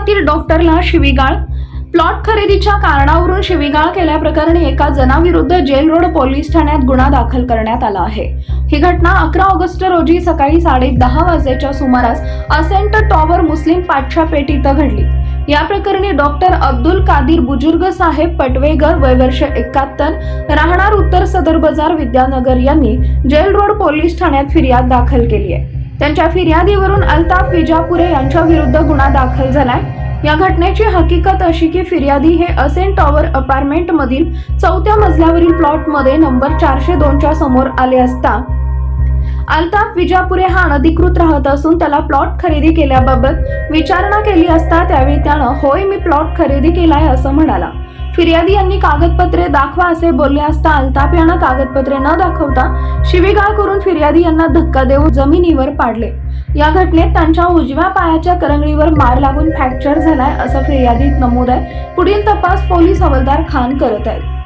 औरंगाबादतील डॉक्टरला शिवीगाळ, प्लॉट खरेदीच्या कारणावरून शिवीगाळ केल्याप्रकरणी एका जणाविरुद्ध जेल रोड पोलीस ठाण्यात गुन्हा दाखल करण्यात आला आहे। ही घटना 11 ऑगस्ट रोजी सकाळी 10:30 वाजेच्या सुमारास असेंट टॉवर मुस्लिम पाचशा पेठ इथं घडली। या प्रकरणी डॉक्टर अब्दुल कादिर बुजुर्ग साहेब पटवेगर, वय वर्ष 71, राहणार उत्तर सदर बाजार, विद्यानगर यांनी जेल रोड पोलीस ठाण्यात फिर्याद दाखल केली आहे। त्यांच्या फिर्यादीवरून अल्ताफ विजापुरे यांच्या विरुद्ध गुन्हा दाखल झालाय। या घटनेची हकीकत अशी की फिर्यादी हे असेंट टॉवर अपार्टमेंट मधील 4थ्या मजल्यावरील प्लॉट मध्ये नंबर 402 च्या समोर आले असता अल्ताफ विजापुरे हा अनधिकृत राहत असून त्याला प्लॉट खरेदी केल्याबाबत विचारणा केली असता त्यावेळी त्यानं होय मी प्लॉट खरेदी केलाय असं म्हणाला। फिर्यादी यांनी कागदपत्रे दाखवा असे बोलले असता अल्ताफ यांना कागदपत्रे न दाखवता शिवीगाळ करून फिर्यादी यांना धक्का देऊन जमिनीवर पाडले। या घटनेत त्यांच्या उजव्या पायाच्या करंगळीवर मार लागून फ्रॅक्चर झालाय असं फिर्यादीत नमूद आहे। पुढील तपास पोलीस हवालदार खान करत आहेत।